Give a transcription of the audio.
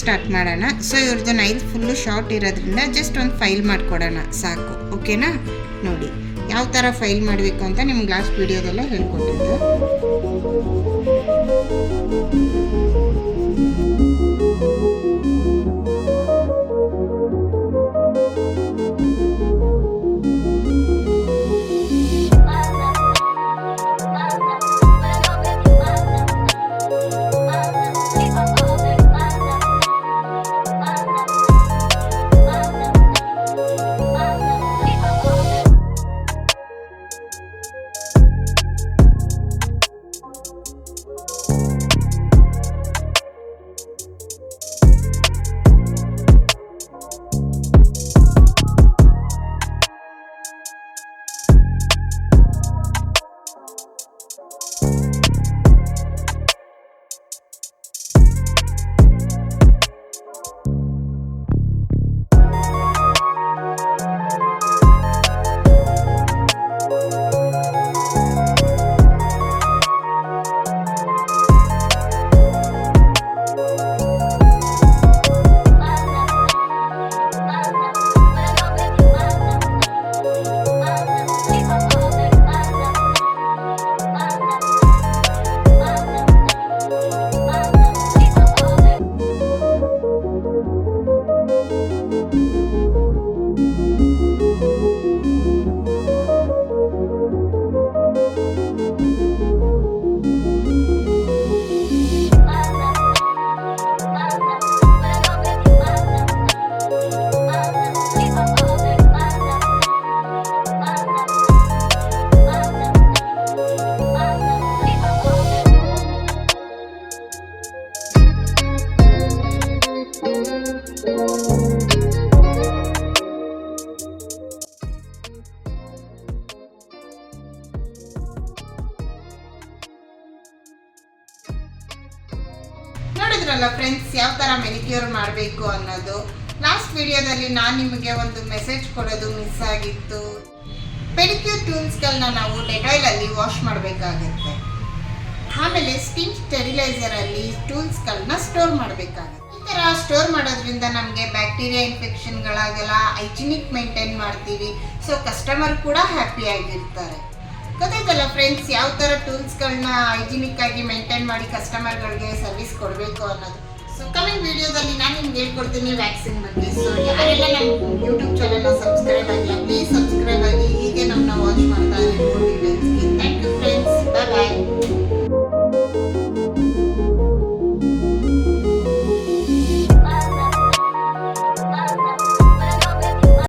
Start ಮಾಡೋಣ. So ಇವ್ರದ್ದು Nile full short ಇರೋದ್ರಿಂದ ಜಸ್ಟ್ ಒಂದು ಫೈಲ್ ಮಾಡಿಕೊಡೋಣ ಸಾಕು. ಓಕೆನಾ? ನೋಡಿ ಯಾವ ಥರ ಫೈಲ್ ಮಾಡಬೇಕು ಅಂತ ನಿಮ್ಗೆ ಲಾಸ್ಟ್ ವಿಡಿಯೋದಲ್ಲೇ ಹೇಳ್ಕೊಟ್ಟಿದ್ದು. ನೋಡಿದ್ರಲ್ಲ ಫ್ರೆಂಡ್ಸ್, ಯಾವ ಥರ ಮೆನಿಕ್ಯೂರ್ ಮಾಡಬೇಕು ಅನ್ನೋದು. ಲಾಸ್ಟ್ ವಿಡಿಯೋದಲ್ಲಿ ನಾನು ನಿಮಗೆ ಒಂದು ಮೆಸೇಜ್ ಕೊಡೋದು ಮಿಸ್ ಆಗಿತ್ತು. ಪೆಡಿಕ್ಯೂರ್ ಟೂಲ್ಸ್ಗಳನ್ನ ನಾವು ಡೆಟಾಯ್ಲಲ್ಲಿ ವಾಶ್ ಮಾಡಬೇಕಾಗುತ್ತೆ. ಆಮೇಲೆ ಸ್ಕಿನ್ ಸ್ಟೆರಿಲೈಸರಲ್ಲಿ ಟೂಲ್ಸ್ಗಳನ್ನ ಸ್ಟೋರ್ ಮಾಡಬೇಕಾಗುತ್ತೆ. ಈ ಥರ ಸ್ಟೋರ್ ಮಾಡೋದ್ರಿಂದ ನಮಗೆ ಬ್ಯಾಕ್ಟೀರಿಯಾ ಇನ್ಫೆಕ್ಷನ್ಗಳಾಗಲ್ಲ, ಹೈಜಿನಿಕ್ ಮೇಂಟೈನ್ ಮಾಡ್ತೀವಿ. ಸೊ ಕಸ್ಟಮರ್ ಕೂಡ ಹ್ಯಾಪಿಯಾಗಿರ್ತಾರೆ. ಗೊತ್ತಾಯ್ತಲ್ಲ ಫ್ರೆಂಡ್ಸ್, ಯಾವ ಥರ ಟೂಲ್ಸ್ಗಳನ್ನ ಹೈಜಿನಿಕ್ ಆಗಿ ಮೇಂಟೈನ್ ಮಾಡಿ ಕಸ್ಟಮರ್ಗಳಿಗೆ ಸರ್ವಿಸ್ ಕೊಡಬೇಕು ಅನ್ನೋದು. ಸೊ ಕಮಿಂಗ್ ವಿಡಿಯೋದಲ್ಲಿ ನಾನು ನಿಮ್ಗೆ ಹೇಳ್ಕೊಡ್ತೀನಿ ವ್ಯಾಕ್ಸಿನ್ ಬಗ್ಗೆ. ಸೊ ಯಾರೆಲ್ಲ ನಮ್ಮ ಯೂಟ್ಯೂಬ್ ಚಾನಲ್ನ ಸಬ್ಸ್ಕ್ರೈಬ್ ಆಗಿಲ್ಲ